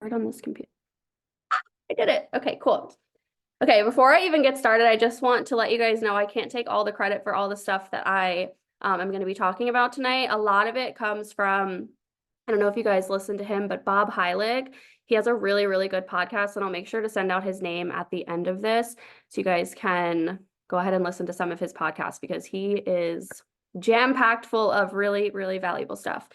Start on this computer. I did it. Okay, cool. Okay, before I even get started, I just want to let you guys know I can't take all the credit for all the stuff that I am going to be talking about tonight. A lot of it comes from, I don't know if you guys listen to him, but Bob Heilig. He has a really, really good podcast, and I'll make sure to send out his name at the end of this so you guys can go ahead and listen to some of his podcasts because he is jam-packed full of really, really valuable stuff.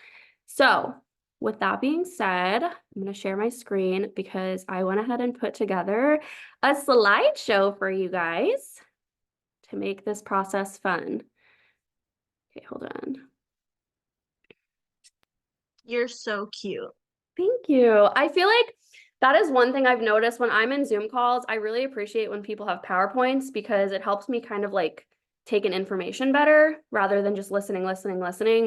So with that being said, I'm going to share my screen because I went ahead and put together a slideshow for you guys to make this process fun. Okay, hold on. You're so cute. Thank you. I feel like that is one thing I've noticed when I'm in Zoom calls. I really appreciate when people have PowerPoints because it helps me kind of like take in information better rather than just listening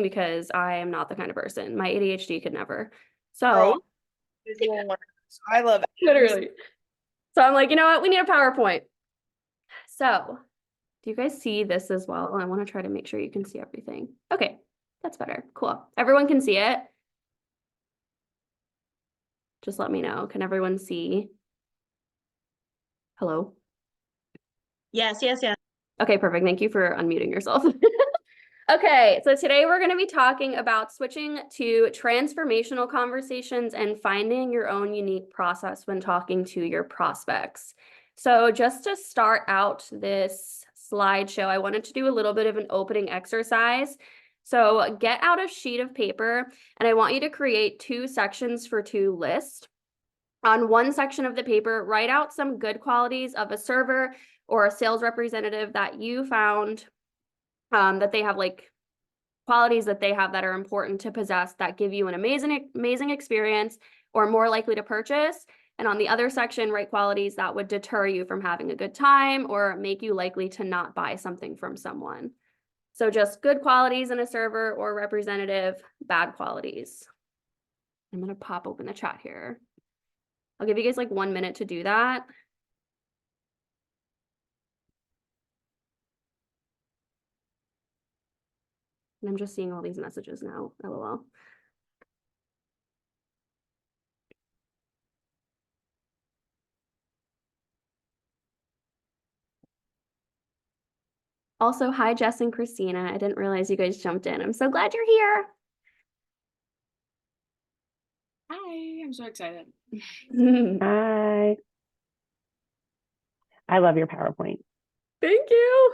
because I am not the kind of person. My ADHD could never. So I love it. Literally. So I'm like, you know what? We need a PowerPoint. So do you guys see this as well? I want to try to make sure you can see everything. Okay, that's better. Cool. Everyone can see it. Just let me know. Can everyone see? Hello? Yes. Okay, perfect. Thank you for unmuting yourself. Okay, so today we're going to be talking about switching to transformational conversations and finding your own unique process when talking to your prospects. So just to start out this slideshow, I wanted to do a little bit of an opening exercise. So get out a sheet of paper, and I want you to create 2 sections for 2 lists. On one section of the paper, write out some good qualities of a server or a sales representative that you found that they have like qualities that they have that are important to possess that give you an amazing experience or more likely to purchase. And on the other section, write qualities that would deter you from having a good time or make you likely to not buy something from someone. So just good qualities in a server or representative, bad qualities. I'm going to pop open the chat here. I'll give you guys like 1 minute to do that. And I'm just seeing all these messages now, LOL. Also, hi, Jess and Christina. I didn't realize you guys jumped in. I'm so glad you're here. Hi, I'm so excited. Hi. I love your PowerPoint. Thank you.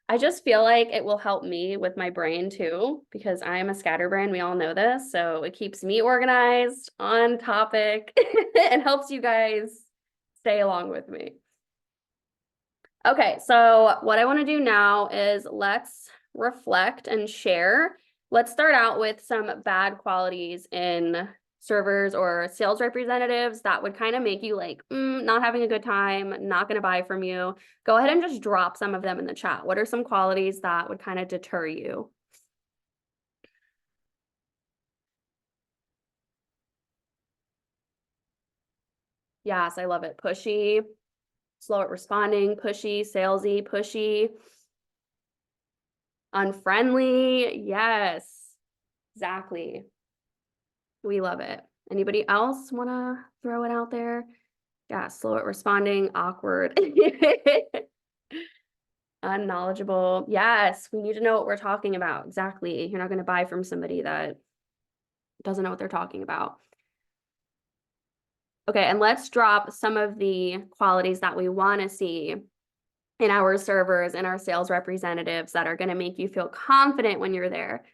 I just feel like it will help me with my brain too, because I am a scatterbrain. We all know this. So it keeps me organized, on topic, and helps you guys stay along with me. Okay, so what I want to do now is let's reflect and share. Let's start out with some bad qualities in servers or sales representatives that would kind of make you like, not having a good time, not going to buy from you. Go ahead and just drop some of them in the chat. What are some qualities that would kind of deter you? Yes, I love it. Pushy, slow at responding, pushy, salesy, pushy, unfriendly. Yes, exactly. We love it. Anybody else want to throw it out there? Yeah, slow at responding, awkward. Unknowledgeable. Yes, we need to know what we're talking about. Exactly. You're not going to buy from somebody that doesn't know what they're talking about. Okay, and let's drop some of the qualities that we want to see in our servers and our sales representatives that are going to make you feel confident when you're there.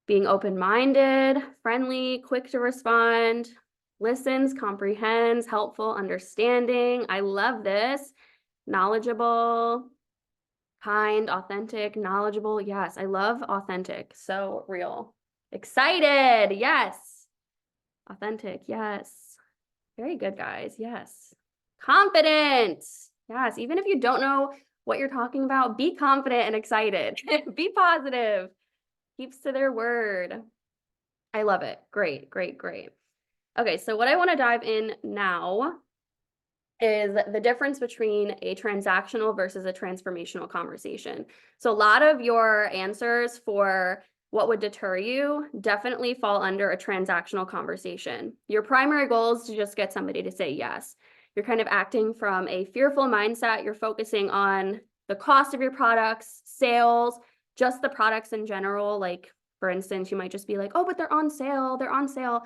Being open-minded, friendly, quick to respond, listens, comprehends, helpful, understanding. I love this. Knowledgeable, kind, authentic, knowledgeable. Yes, I love authentic. So real. Excited. Yes. Authentic. Yes. Very good, guys. Yes. Confident. Yes. Even if you don't know what you're talking about, be confident and excited. Be positive. Keeps to their word. I love it. Great. Okay, so what I want to dive in now is the difference between a transactional versus a transformational conversation. So a lot of your answers for what would deter you definitely fall under a transactional conversation. Your primary goal is to just get somebody to say yes. You're kind of acting from a fearful mindset. You're focusing on the cost of your products, sales, just the products in general. Like, for instance, you might just be like, oh, but they're on sale. They're on sale.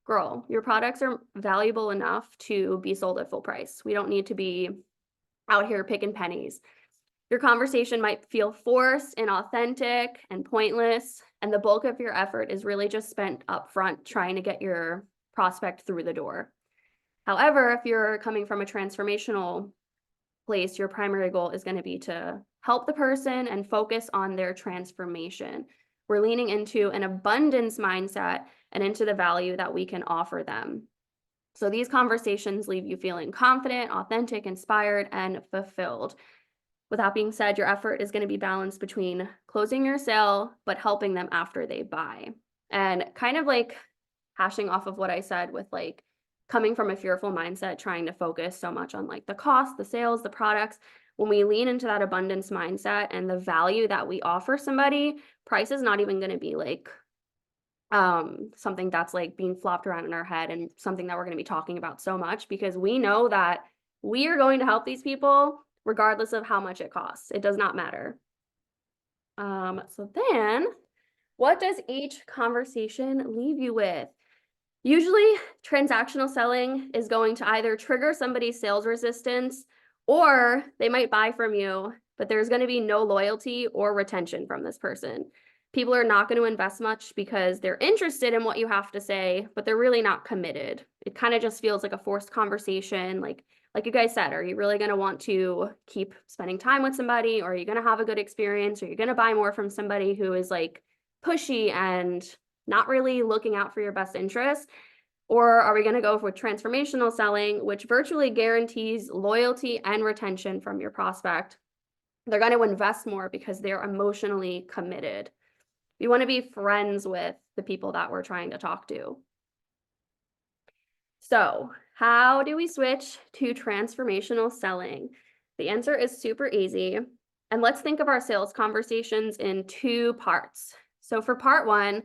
Girl, your products are valuable enough to be sold at full price. We don't need to be out here picking pennies. Your conversation might feel forced, inauthentic, and pointless, and the bulk of your effort is really just spent up front trying to get your prospect through the door. However, if you're coming from a transformational place, your primary goal is going to be to help the person and focus on their transformation. We're leaning into an abundance mindset and into the value that we can offer them. So these conversations leave you feeling confident, authentic, inspired, and fulfilled. With that being said, your effort is going to be balanced between closing your sale, but helping them after they buy. And kind of like hashing off of what I said with like coming from a fearful mindset, trying to focus so much on like the cost, the sales, the products. When we lean into that abundance mindset and the value that we offer somebody, price is not even going to be like something that's like being flopped around in our head and something that we're going to be talking about so much, because we know that we are going to help these people regardless of how much it costs. It does not matter. So then what does each conversation leave you with? Usually transactional selling is going to either trigger somebody's sales resistance, or they might buy from you, but there's going to be no loyalty or retention from this person. People are not going to invest much because they're interested in what you have to say, but they're really not committed. It kind of just feels like a forced conversation. Like you guys said, are you really going to want to keep spending time with somebody? Or are you going to have a good experience? Or are you going to buy more from somebody who is like pushy and not really looking out for your best interests? Or are we going to go with transformational selling, which virtually guarantees loyalty and retention from your prospect? They're going to invest more because they're emotionally committed. We want to be friends with the people that we're trying to talk to. So how do we switch to transformational selling? The answer is super easy. And let's think of our sales conversations in two parts. So for part one,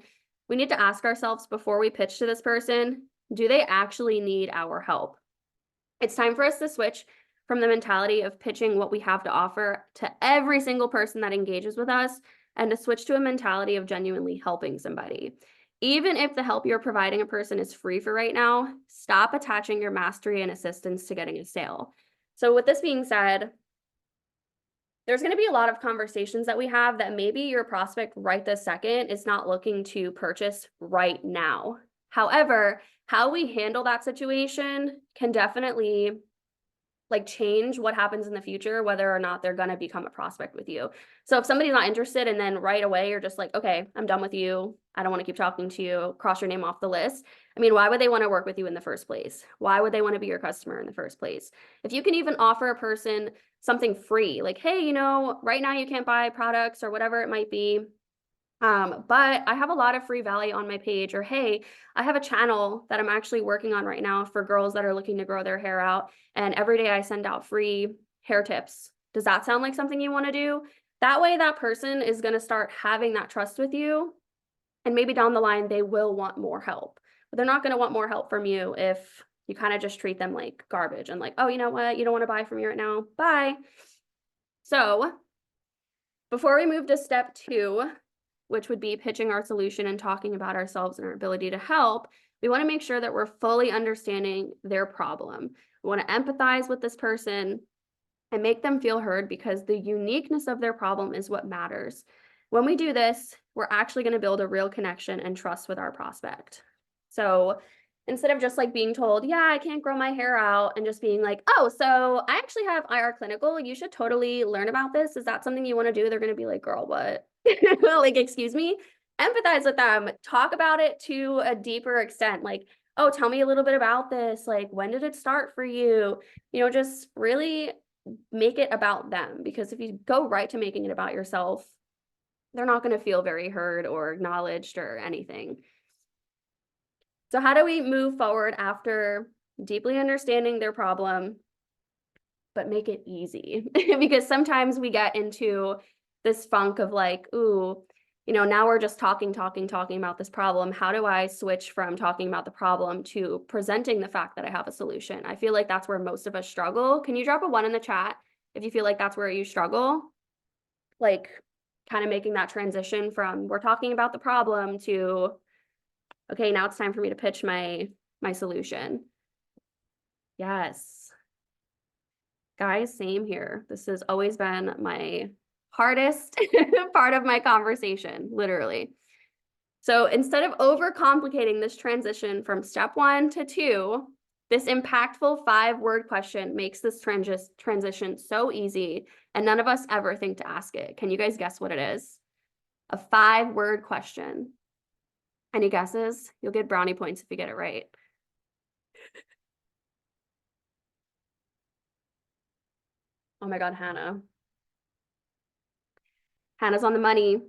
we need to ask ourselves before we pitch to this person, do they actually need our help? It's time for us to switch from the mentality of pitching what we have to offer to every single person that engages with us, and to switch to a mentality of genuinely helping somebody. Even if the help you're providing a person is free for right now, stop attaching your mastery and assistance to getting a sale. So with this being said, there's going to be a lot of conversations that we have that maybe your prospect right this second is not looking to purchase right now. However, how we handle that situation can definitely like change what happens in the future, whether or not they're going to become a prospect with you. So if somebody's not interested and then right away you're just like, okay, I'm done with you, I don't want to keep talking to you, cross your name off the list. I mean, why would they want to work with you in the first place? Why would they want to be your customer in the first place? If you can even offer a person something free, like, hey, you know, right now you can't buy products or whatever it might be, but I have a lot of free value on my page, or hey, I have a channel that I'm actually working on right now for girls that are looking to grow their hair out, and every day I send out free hair tips. Does that sound like something you want to do? That way that person is going to start having that trust with you, and maybe down the line they will want more help. But they're not going to want more help from you if you kind of just treat them like garbage and like, oh, you know what? You don't want to buy from me right now. Bye. So before we move to step 2, which would be pitching our solution and talking about ourselves and our ability to help, we want to make sure that we're fully understanding their problem. We want to empathize with this person and make them feel heard, because the uniqueness of their problem is what matters. When we do this, we're actually going to build a real connection and trust with our prospect. So instead of just like being told, yeah, I can't grow my hair out, and just being like, oh, so I actually have IR clinical, you should totally learn about this. Is that something you want to do? They're going to be like, girl, what? Like, excuse me? Empathize with them. Talk about it to a deeper extent. Like, oh, tell me a little bit about this. Like, when did it start for you? You know, just really make it about them, because if you go right to making it about yourself, they're not going to feel very heard or acknowledged or anything. So how do we move forward after deeply understanding their problem, but make it easy? Because sometimes we get into this funk of like, ooh, now we're just talking about this problem. How do I switch from talking about the problem to presenting the fact that I have a solution? I feel like that's where most of us struggle. Can you drop a 1 in the chat if you feel like that's where you struggle? Like kind of making that transition from we're talking about the problem to, okay, now it's time for me to pitch my solution. Yes. Guys, same here. This has always been my hardest part of my conversation, literally. So instead of overcomplicating this transition from step 1 to 2, this impactful 5-word question makes this transition so easy, and none of us ever think to ask it. Can you guys guess what it is? A 5-word question. Any guesses? You'll get brownie points if you get it right. Oh my God, Hannah. Hannah's on the money.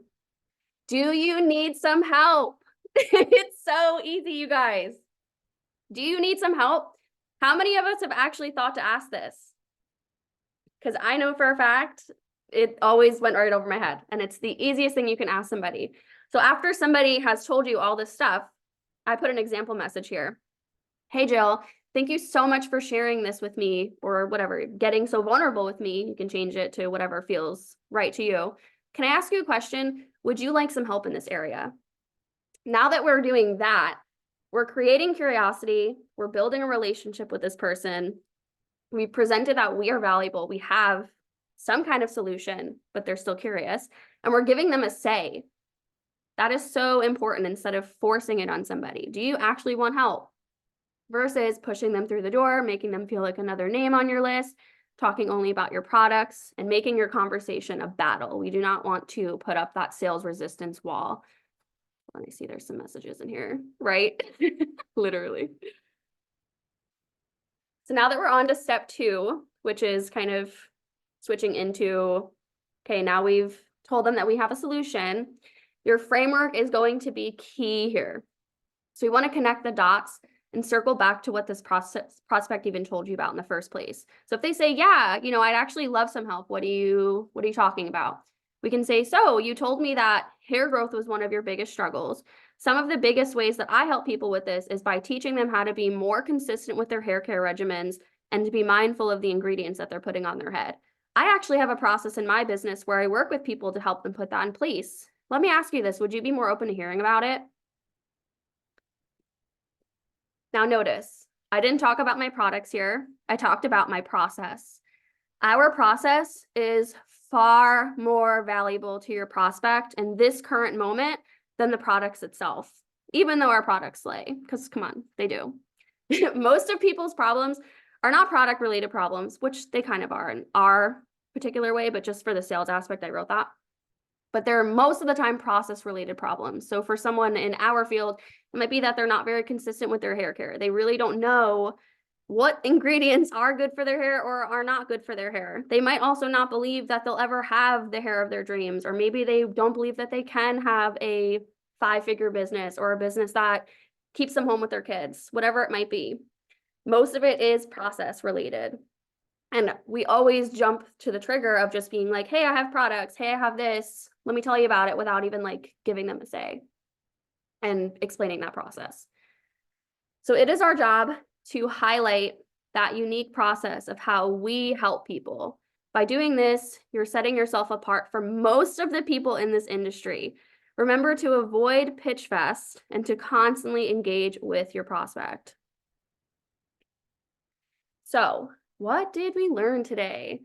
Do you need some help? It's so easy, you guys. Do you need some help? How many of us have actually thought to ask this? Because I know for a fact, it always went right over my head, and it's the easiest thing you can ask somebody. So after somebody has told you all this stuff, I put an example message here. Hey, Jill, thank you so much for sharing this with me, or whatever, getting so vulnerable with me. You can change it to whatever feels right to you. Can I ask you a question? Would you like some help in this area? Now that we're doing that, we're creating curiosity. We're building a relationship with this person. We presented that we are valuable. We have some kind of solution, but they're still curious. And we're giving them a say. That is so important instead of forcing it on somebody. Do you actually want help? Versus pushing them through the door, making them feel like another name on your list, talking only about your products, and making your conversation a battle. We do not want to put up that sales resistance wall. Let me see, there's some messages in here, right? Literally. So now that we're on to step 2, which is kind of switching into, okay, now we've told them that we have a solution. Your framework is going to be key here. So we want to connect the dots and circle back to what this prospect even told you about in the first place. So if they say, yeah, I'd actually love some help. What are you talking about? We can say, so you told me that hair growth was one of your biggest struggles. Some of the biggest ways that I help people with this is by teaching them how to be more consistent with their hair care regimens and to be mindful of the ingredients that they're putting on their head. I actually have a process in my business where I work with people to help them put that in place. Let me ask you this. Would you be more open to hearing about it? Now notice, I didn't talk about my products here. I talked about my process. Our process is far more valuable to your prospect in this current moment than the products itself, even though our products slay, because come on, they do. Most of people's problems are not product related problems, which they kind of are in our particular way, but just for the sales aspect, I wrote that. But they're most of the time process related problems. So for someone in our field, it might be that they're not very consistent with their hair care. They really don't know what ingredients are good for their hair or are not good for their hair. They might also not believe that they'll ever have the hair of their dreams, or maybe they don't believe that they can have a 5-figure business or a business that keeps them home with their kids, whatever it might be. Most of it is process related. And we always jump to the trigger of just being like, hey, I have products. Hey, I have this. Let me tell you about it, without even like giving them a say and explaining that process. So it is our job to highlight that unique process of how we help people. By doing this, you're setting yourself apart from most of the people in this industry. Remember to avoid pitch fest and to constantly engage with your prospect. So, what did we learn today?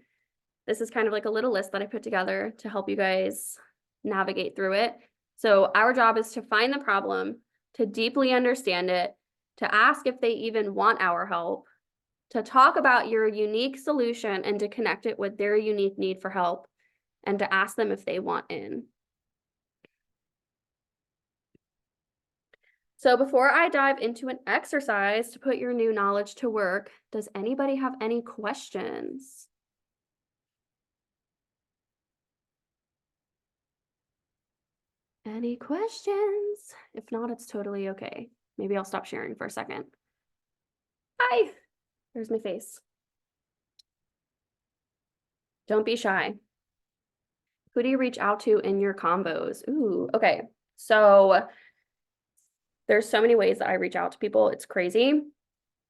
This is kind of like a little list that I put together to help you guys navigate through it. So our job is to find the problem, to deeply understand it, to ask if they even want our help, to talk about your unique solution and to connect it with their unique need for help, and to ask them if they want in. So before I dive into an exercise to put your new knowledge to work, does anybody have any questions? Any questions? If not, it's totally okay. Maybe I'll stop sharing for a second. Hi, there's my face. Don't be shy. Who do you reach out to in your combos? Ooh, okay. So there's so many ways that I reach out to people. It's crazy.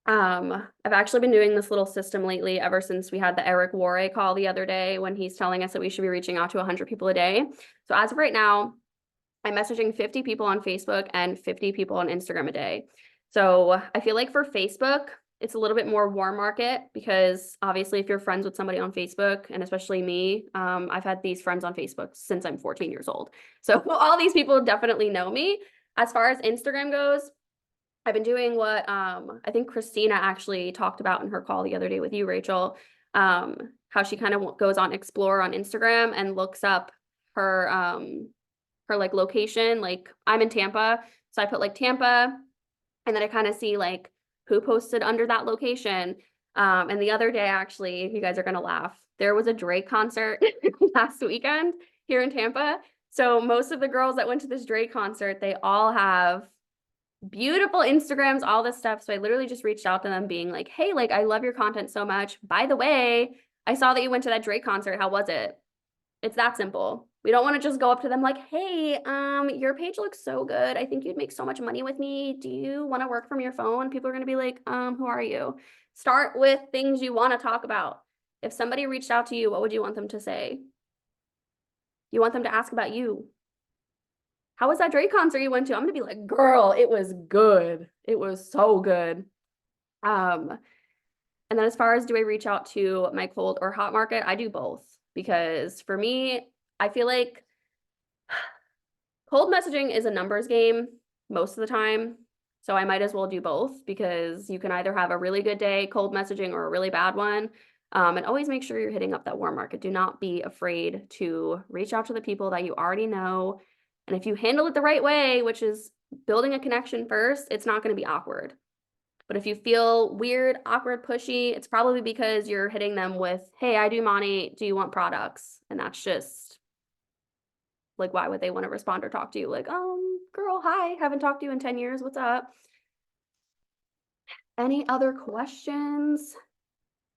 I've actually been doing this little system lately ever since we had the Eric Worre call the other day when he's telling us that we should be reaching out to 100 people a day. So as of right now, I'm messaging 50 people on Facebook and 50 people on Instagram a day. So I feel like for Facebook, it's a little bit more warm market because obviously if you're friends with somebody on Facebook, and especially me, I've had these friends on Facebook since I'm 14 years old. So all these people definitely know me. As far as Instagram goes, I've been doing what I think Christina actually talked about in her call the other day with you, Rachel, how she kind of goes on Explore on Instagram and looks up her like location. Like I'm in Tampa, so I put like Tampa, and then I kind of see like who posted under that location. And the other day, actually, you guys are gonna laugh, there was a Drake concert last weekend here in Tampa. So most of the girls that went to this Drake concert, they all have beautiful Instagrams, all this stuff. So I literally just reached out to them being like, hey, like, I love your content so much. By the way, I saw that you went to that Drake concert. How was it? It's that simple. We don't want to just go up to them like, hey, your page looks so good. I think you'd make so much money with me. Do you want to work from your phone? People are going to be like, who are you? Start with things you want to talk about. If somebody reached out to you, what would you want them to say? You want them to ask about you. How was that Drake concert you went to? I'm gonna be like, girl, it was good. It was so good. And then as far as do I reach out to my cold or hot market, I do both because for me, I feel like cold messaging is a numbers game most of the time. So I might as well do both because you can either have a really good day cold messaging or a really bad one. And always make sure you're hitting up that warm market. Do not be afraid to reach out to the people that you already know. And if you handle it the right way, which is building a connection first, it's not going to be awkward. But if you feel weird, awkward, pushy, it's probably because you're hitting them with, hey, I do money. Do you want products? And that's just like, why would they want to respond or talk to you? Like, girl, hi, haven't talked to you in 10 years. What's up? Any other questions?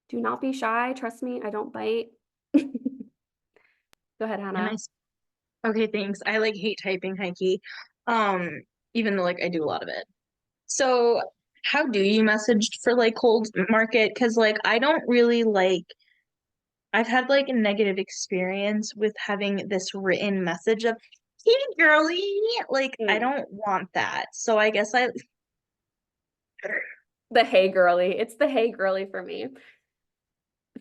Do not be shy. Trust me, I don't bite. Go ahead, And Hannah. okay, thanks. I like hate typing high key. Even though like I do a lot of it. So how do you message for like cold market? Because like I don't really like I've had like a negative experience with having this written message of hey girly. Like I don't want that. So I guess The hey girly. It's the hey girly for me.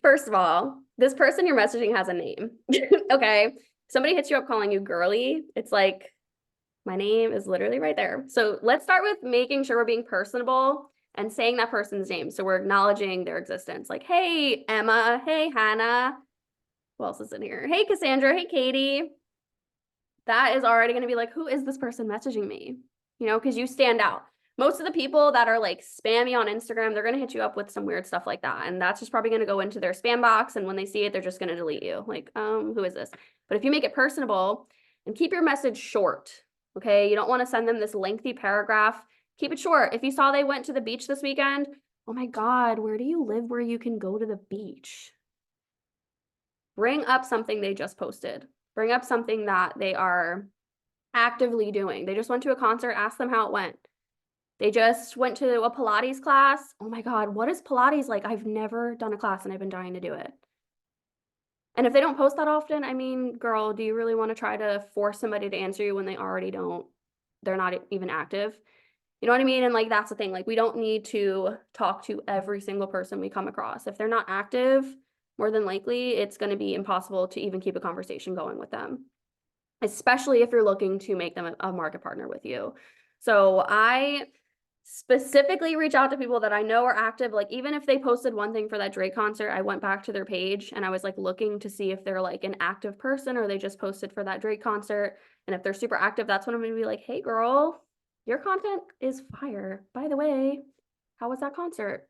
First of all, this person you're messaging has a name. Okay. Somebody hits you up calling you girly. It's like, my name is literally right there. So let's start with making sure we're being personable and saying that person's name. So we're acknowledging their existence. Like, hey, Emma. Hey, Hannah. Who else is in here? Hey, Cassandra. Hey, Katie. That is already going to be like, who is this person messaging me? You know, because you stand out. Most of the people that are like spammy on Instagram, they're going to hit you up with some weird stuff like that. And that's just probably going to go into their spam box. And when they see it, they're just going to delete you. Like, who is this? But if you make it personable and keep your message short, okay, you don't want to send them this lengthy paragraph. Keep it short. If you saw they went to the beach this weekend, oh my God, where do you live where you can go to the beach? Bring up something they just posted. Bring up something that they are actively doing. They just went to a concert, ask them how it went. They just went to a Pilates class. Oh my God, what is Pilates like? I've never done a class and I've been dying to do it. And if they don't post that often, I mean, girl, do you really want to try to force somebody to answer you when they already don't, they're not even active? You know what I mean? And like, that's the thing, like we don't need to talk to every single person we come across. If they're not active, more than likely, it's going to be impossible to even keep a conversation going with them, especially if you're looking to make them a market partner with you. So I specifically reach out to people that I know are active. Like even if they posted one thing for that Drake concert, I went back to their page and I was like looking to see if they're like an active person or they just posted for that Drake concert. And if they're super active, that's when I'm gonna be like, hey girl, your content is fire. By the way, how was that concert?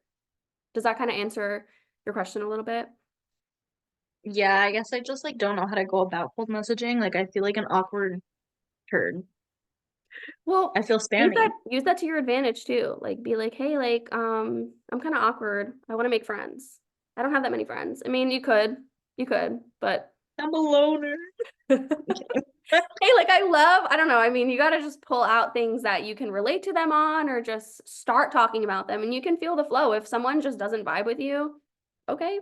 Does that kind of answer your question a little bit? yeah, I guess I just like don't know how to go about cold messaging. Like I feel like an awkward turd. Well, I feel use spammy. that to your advantage too. Like be like, hey, like, I'm kind of awkward. I want to make friends. I don't have that many friends. I mean, you could, but I'm a loner. Hey, like I don't know. I mean, you got to just pull out things that you can relate to them on or just start talking about them and you can feel the flow. If someone just doesn't vibe with you, okay,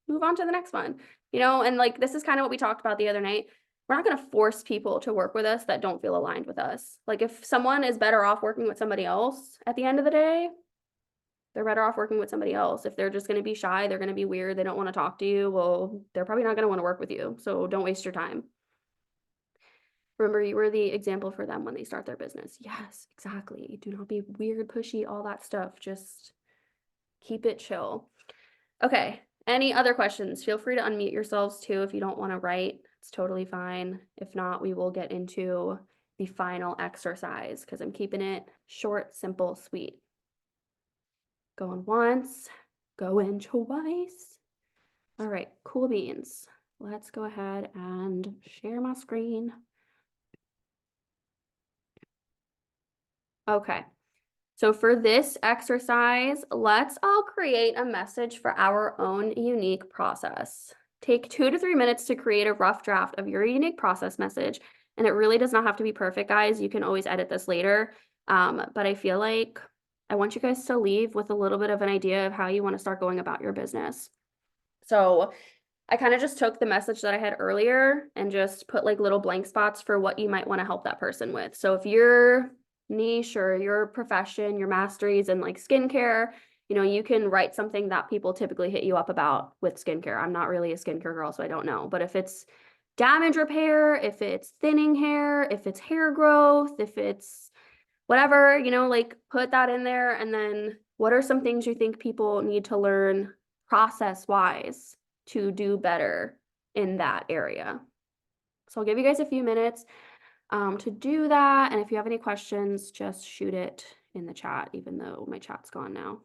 move on to the next one. And like this is kind of what we talked about the other night. We're not going to force people to work with us that don't feel aligned with us. Like if someone is better off working with somebody else at the end of the day, they're better off working with somebody else. If they're just going to be shy, they're going to be weird, they don't want to talk to you, well, they're probably not going to want to work with you. So don't waste your time. Remember, you were the example for them when they start their business. Yes, exactly. Do not be weird, pushy, all that stuff. Just keep it chill. Okay. Any other questions? Feel free to unmute yourselves too if you don't want to write. It's totally fine. If not, we will get into the final exercise because I'm keeping it short, simple, sweet. Going once, going twice. All right, cool beans. Let's go ahead and share my screen. Okay. So for this exercise, let's all create a message for our own unique process. Take 2 to 3 minutes to create a rough draft of your unique process message. And it really does not have to be perfect, guys. You can always edit this later. But I feel like I want you guys to leave with a little bit of an idea of how you want to start going about your business. So I kind of just took the message that I had earlier and just put like little blank spots for what you might want to help that person with. So if your niche or your profession, your mastery is in like skincare, you can write something that people typically hit you up about with skincare. I'm not really a skincare girl, so I don't know. But if it's damage repair, if it's thinning hair, if it's hair growth, if it's whatever, like put that in there. And then what are some things you think people need to learn process-wise to do better in that area? So I'll give you guys a few minutes to do that. And if you have any questions, just shoot it in the chat, even though my chat's gone now.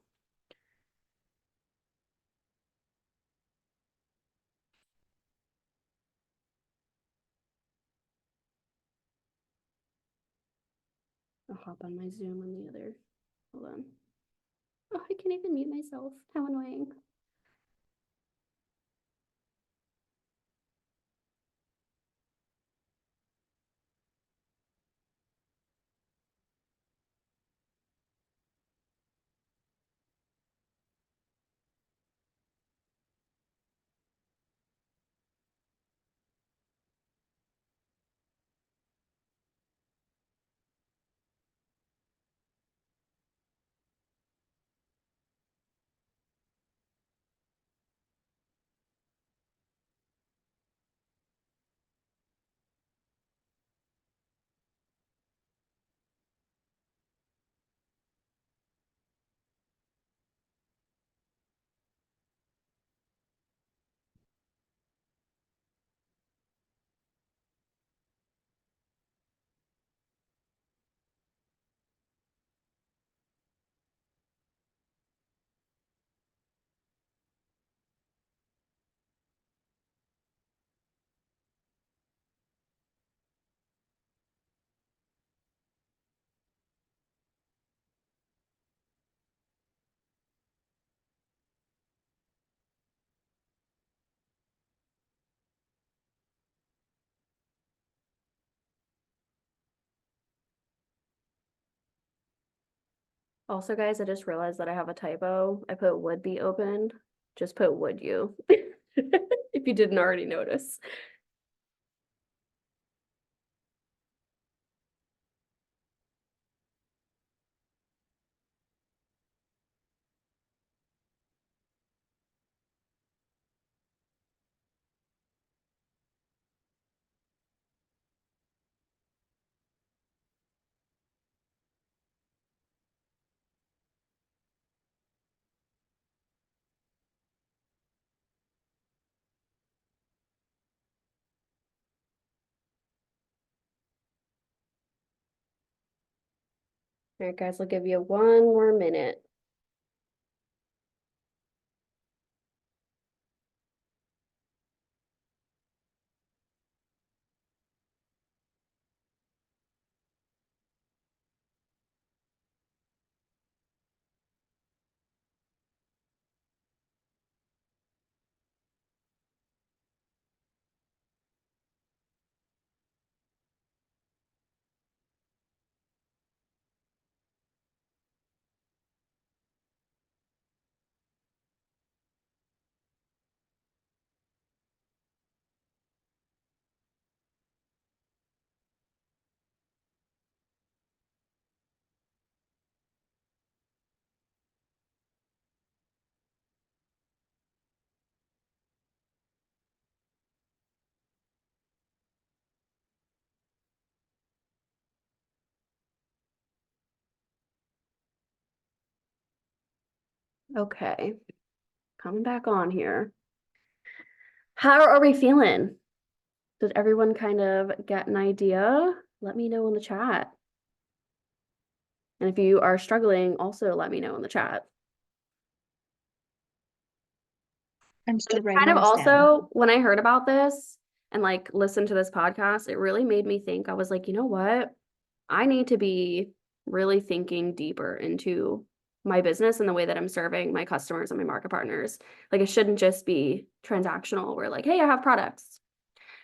I'll hop on my Zoom on the other. Hold on. Oh, I can't even mute myself. How annoying. Also, guys, I just realized that I have a typo. I put would be open. Just put would you, if you didn't already notice. All right, guys, I'll give you 1 more minute. Okay, coming back on here. How are we feeling? Did everyone kind of get an idea? Let me know in the chat. And if you are struggling, also let me know in the chat. I'm still It's writing kind of this down. also, when I heard about this and like listened to this podcast, it really made me think. I was like, you know what? I need to be really thinking deeper into my business and the way that I'm serving my customers and my market partners. Like it shouldn't just be transactional where like, hey, I have products.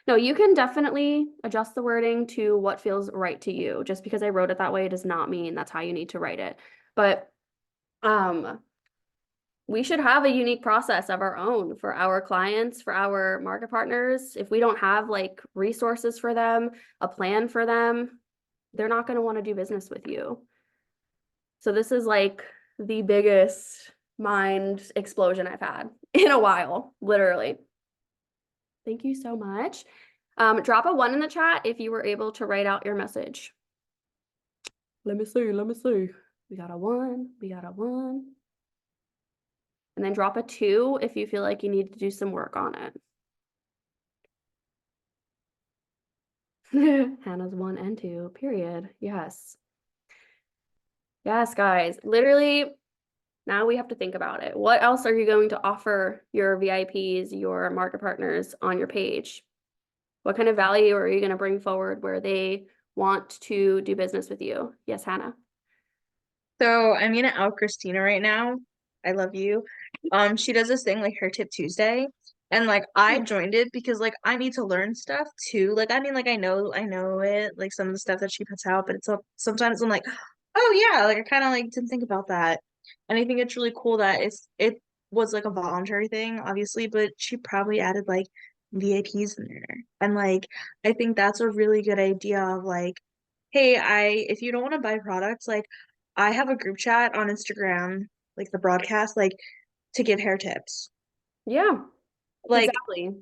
No, you can definitely adjust the wording to what feels right to you. Just because I wrote it that way does not mean that's how you need to write it. But we should have a unique process of our own for our clients, for our market partners. If we don't have like resources for them, a plan for them, they're not going to want to do business with you. So this is like the biggest mind explosion I've had in a while, literally. Thank you so much. Drop a 1 in the chat if you were able to write out your message. Let me see. We got a 1, we got a 1. And then drop a 2 if you feel like you need to do some work on it. Hannah's 1 and 2, period. Yes. Yes, guys. Literally, now we have to think about it. What else are you going to offer your VIPs, your market partners on your page? What kind of value are you going to bring forward where they want to do business with you? Yes, Hannah. So I'm gonna out Christina right now. I love you. She does this thing like Her Tip Tuesday, and like I joined it because like I need to learn stuff too. Like I mean, like I know it, like some of the stuff that she puts out, but it's sometimes I'm like, oh yeah, like I kind of like didn't think about that, and I think it's really cool that it was like a voluntary thing, obviously, but she probably added like VIPs in there, and like I think that's a really good idea of like, hey, if you don't want to buy products, like I have a group chat on Instagram, like the broadcast, like to give hair tips. Yeah, Like exactly.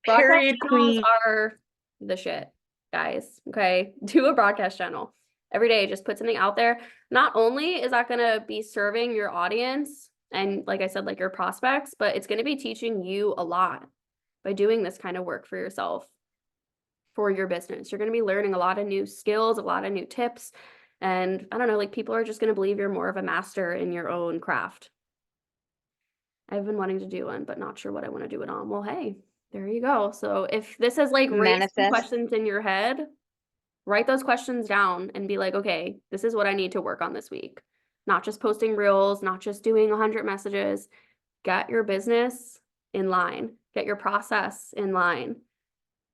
Broadcast period channels queen. are the shit, guys. Okay, do a broadcast channel every day. Just put something out there. Not only is that going to be serving your audience and, like I said, like your prospects, but it's going to be teaching you a lot by doing this kind of work for yourself, for your business. You're going to be learning a lot of new skills, a lot of new tips. And I don't know, like people are just going to believe you're more of a master in your own craft. I've been wanting to do one, but not sure what I want to do it on. Well, hey, there you go. So if this has like raised some Manifest. questions in your head, write those questions down and be like, okay, this is what I need to work on this week. Not just posting reels, not just doing 100 messages. Get your business in line, get your process in line.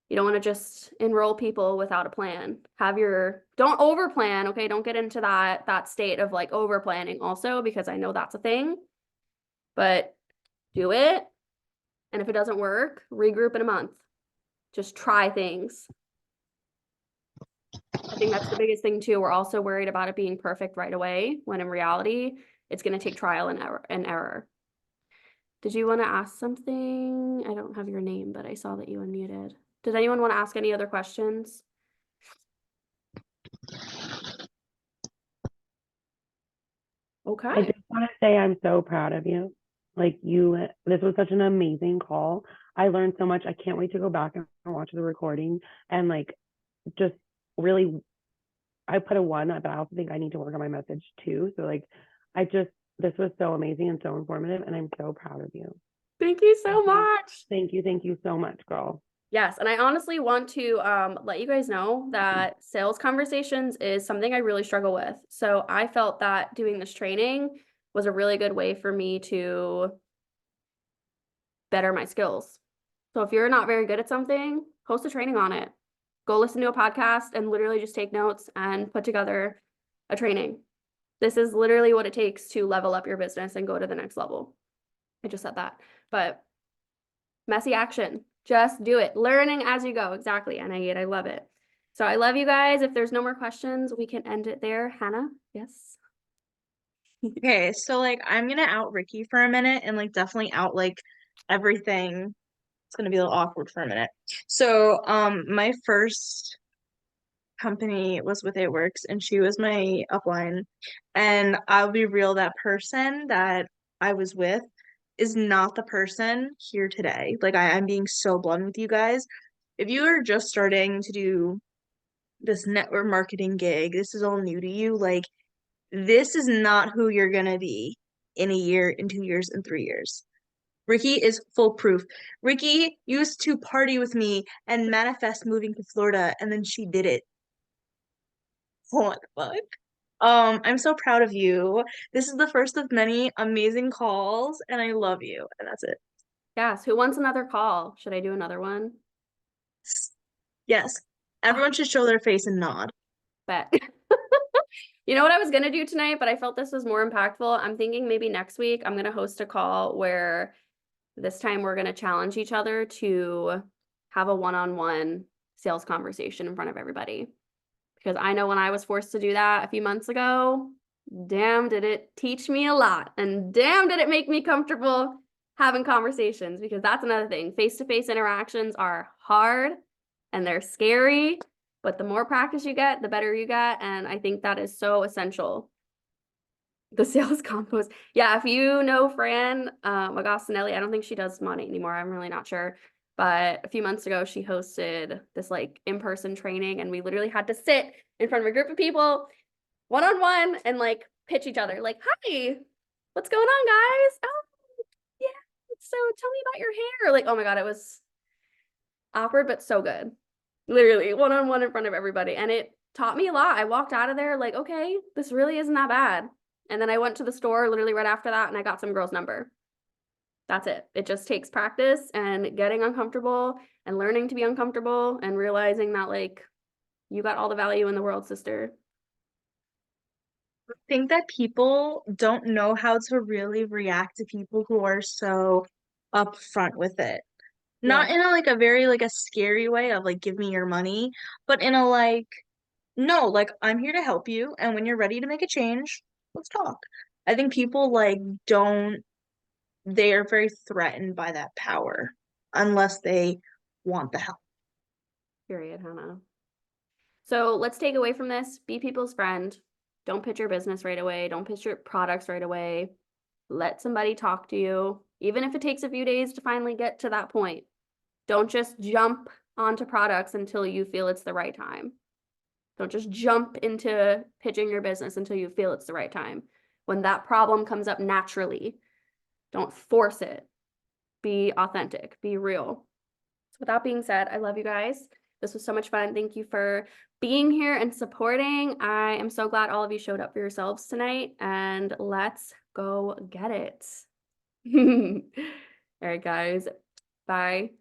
You don't want to just enroll people without a plan. Don't over plan, okay? Don't get into that state of like over planning also, because I know that's a thing. But do it. And if it doesn't work, regroup in a month. Just try things. I think that's the biggest thing too. We're also worried about it being perfect right away, when in reality, it's going to take trial and error. Did you want to ask something? I don't have your name, but I saw that you unmuted. Does anyone want to ask any other questions? Okay. I just want to say I'm so proud of you. Like this was such an amazing call. I learned so much. I can't wait to go back and watch the recording and like just really, I put a 1, but I also think I need to work on my message too. So like, this was so amazing and so informative, and I'm so proud of you. Thank you so much. Thank you so much, girl. Yes, and I honestly want to let you guys know that sales conversations is something I really struggle with. So I felt that doing this training was a really good way for me to better my skills. So if you're not very good at something, host a training on it. Go listen to a podcast and literally just take notes and put together a training. This is literally what it takes to level up your business and go to the next level. I just said that, but messy action. Just do it. Learning as you go. Exactly. And I love it. So I love you guys. If there's no more questions, we can end it there. Hannah, yes. Okay, so like I'm gonna out Ricky for a minute and like definitely out like everything. It's gonna be a little awkward for a minute. So my first company was with It Works, and she was my upline, and I'll be real, that person that I was with is not the person here today. Like I'm being so blunt with you guys. If you are just starting to do this network marketing gig, this is all new to you, like this is not who you're gonna be in a year, in 2 years, in 3 years. Ricky is foolproof. Ricky used to party with me and manifest moving to Florida, and then she did it. What the fuck? I'm so proud of you. This is the first of many amazing calls, and I love you. And that's it. Yes. Who wants another call? Should I do another one? Yes. Everyone should show their face and nod. Bet. You know what I was going to do tonight, but I felt this was more impactful. I'm thinking maybe next week I'm going to host a call where this time we're going to challenge each other to have a one-on-one sales conversation in front of everybody. Because I know when I was forced to do that a few months ago, damn, did it teach me a lot. And damn, did it make me comfortable having conversations, because that's another thing. Face-to-face interactions are hard and they're scary, but the more practice you get, the better you get. And I think that is so essential. The sales combos. Yeah, if you know Fran Agostinelli, I don't think she does money anymore. I'm really not sure. But a few months ago, she hosted this like in-person training, and we literally had to sit in front of a group of people one-on-one and like pitch each other. Like, hi, what's going on, guys? Oh, yeah. So tell me about your hair. Like, oh my God, it was awkward, but so good. Literally one-on-one in front of everybody. And it taught me a lot. I walked out of there like, okay, this really isn't that bad. And then I went to the store literally right after that and I got some girl's number. That's it. It just takes practice and getting uncomfortable and learning to be uncomfortable and realizing that like you got all the value in the world, sister. I think that people don't know how to really react to people who are so upfront with it. Not in a like a very like a scary way of like give me your money, but in a like no, like I'm here to help you, and when you're ready to make a change, let's talk. I think people like don't, they are very threatened by that power unless they want the help. Period, Hannah. So let's take away from this, be people's friend. Don't pitch your business right away. Don't pitch your products right away. Let somebody talk to you, even if it takes a few days to finally get to that point. Don't just jump onto products until you feel it's the right time. Don't just jump into pitching your business until you feel it's the right time. When that problem comes up naturally, don't force it. Be authentic, be real. So with that being said, I love you guys. This was so much fun. Thank you for being here and supporting. I am so glad all of you showed up for yourselves tonight, and let's go get it. All right, guys. Bye.